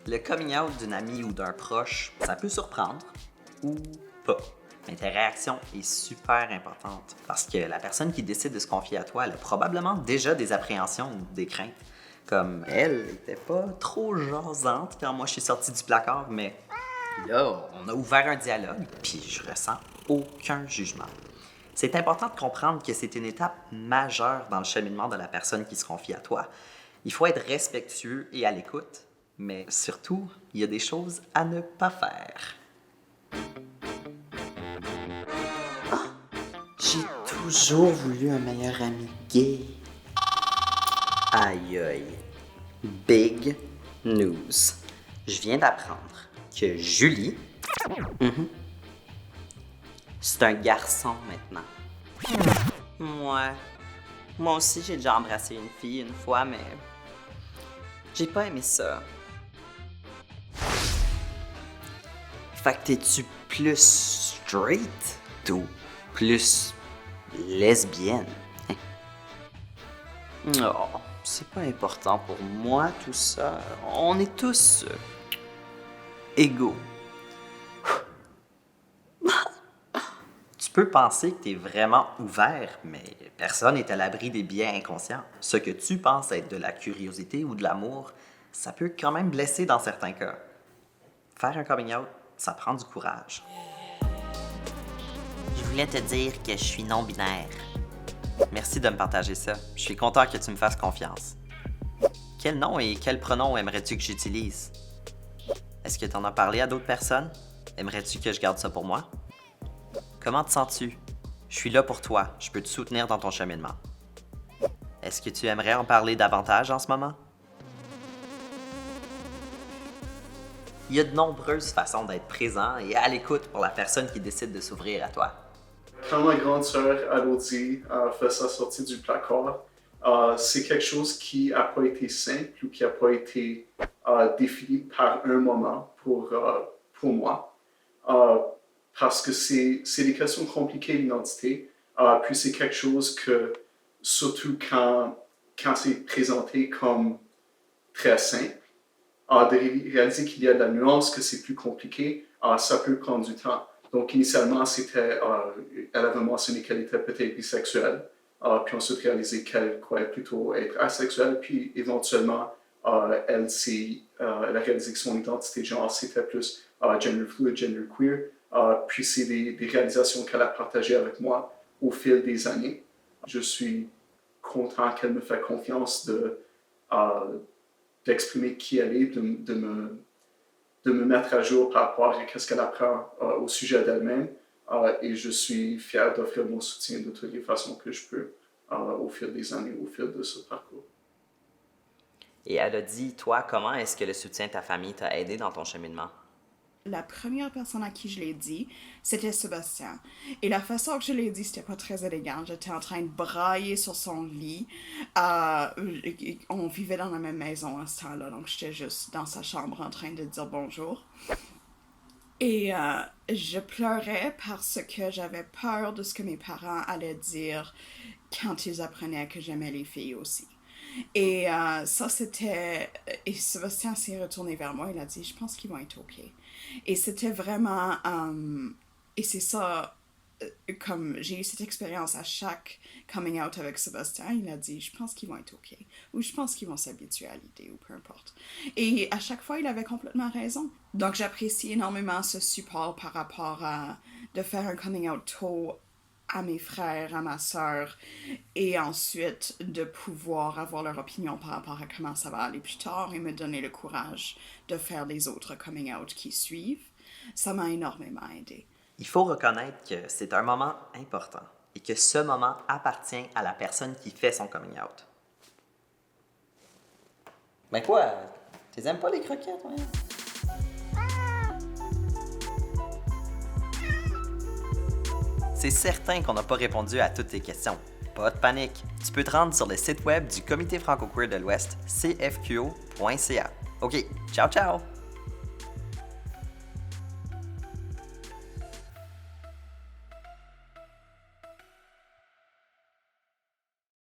Le coming out d'une amie ou d'un proche, ça peut surprendre ou pas. Mais ta réaction est super importante parce que la personne qui décide de se confier à toi, elle a probablement déjà des appréhensions ou des craintes. Comme elle n'était pas trop jasante quand moi je suis sorti du placard, mais là, on a ouvert un dialogue, puis je ressens aucun jugement. C'est important de comprendre que c'est une étape majeure dans le cheminement de la personne qui se confie à toi. Il faut être respectueux et à l'écoute, mais surtout, il y a des choses à ne pas faire. J'ai toujours voulu un meilleur ami gay. Aïe aïe. Big news. Je viens d'apprendre que Julie, c'est un garçon maintenant. Moi aussi j'ai déjà embrassé une fille une fois, mais j'ai pas aimé ça. Fait que t'es-tu plus straight ou plus lesbienne? Hein? Oh, c'est pas important pour moi tout ça. On est tous égaux. Tu peux penser que t'es vraiment ouvert, mais personne n'est à l'abri des biais inconscients. Ce que tu penses être de la curiosité ou de l'amour, ça peut quand même blesser dans certains cas. Faire un coming out, ça prend du courage. Je voulais te dire que je suis non-binaire. Merci de me partager ça. Je suis content que tu me fasses confiance. Quel nom et quel pronom aimerais-tu que j'utilise? Est-ce que tu en as parlé à d'autres personnes? Aimerais-tu que je garde ça pour moi? Comment te sens-tu? Je suis là pour toi. Je peux te soutenir dans ton cheminement. Est-ce que tu aimerais en parler davantage en ce moment? Il y a de nombreuses façons d'être présent et à l'écoute pour la personne qui décide de s'ouvrir à toi. Quand ma grande sœur Elodie fait sa sortie du placard, c'est quelque chose qui n'a pas été simple ou qui n'a pas été défini par un moment pour moi. Parce que c'est des questions compliquées d'identité. Puis c'est quelque chose que, surtout quand c'est présenté comme très simple, de réaliser qu'il y a de la nuance, que c'est plus compliqué, ça peut prendre du temps. Donc, initialement, elle avait mentionné qu'elle était peut-être bisexuelle, puis ensuite réalisé qu'elle croyait plutôt être asexuelle, puis éventuellement, elle a réalisé que son identité de genre, c'était plus gender fluid, gender queer, puis c'est des réalisations qu'elle a partagées avec moi au fil des années. Je suis content qu'elle me fait confiance d'exprimer qui elle est, de me mettre à jour par rapport à ce qu'elle apprend au sujet d'elle-même. Et je suis fier d'offrir mon soutien de toutes les façons que je peux au fil des années, au fil de ce parcours. Et elle a dit, toi, comment est-ce que le soutien de ta famille t'a aidé dans ton cheminement? La première personne à qui je l'ai dit, c'était Sébastien. Et la façon que je l'ai dit, c'était pas très élégant. J'étais en train de brailler sur son lit. On vivait dans la même maison à ce temps-là, donc j'étais juste dans sa chambre en train de dire bonjour. Et je pleurais parce que j'avais peur de ce que mes parents allaient dire quand ils apprenaient que j'aimais les filles aussi. Et ça, c'était... Et Sébastien s'est retourné vers moi, il a dit, je pense qu'ils vont être OK. Et c'était vraiment... et c'est ça, comme j'ai eu cette expérience à chaque coming out avec Sébastien, il a dit, je pense qu'ils vont être OK. Ou je pense qu'ils vont s'habituer à l'idée, ou peu importe. Et à chaque fois, il avait complètement raison. Donc j'apprécie énormément ce support par rapport à de faire un coming out tôt à mes frères, à ma sœur, et ensuite de pouvoir avoir leur opinion par rapport à comment ça va aller plus tard et me donner le courage de faire les autres coming out qui suivent. Ça m'a énormément aidé. Il faut reconnaître que c'est un moment important et que ce moment appartient à la personne qui fait son coming out. Ben quoi? Tu aimes pas les croquettes, ouais? C'est certain qu'on n'a pas répondu à toutes tes questions. Pas de panique. Tu peux te rendre sur le site web du Comité franco-queer de l'Ouest, cfqo.ca. OK, ciao ciao!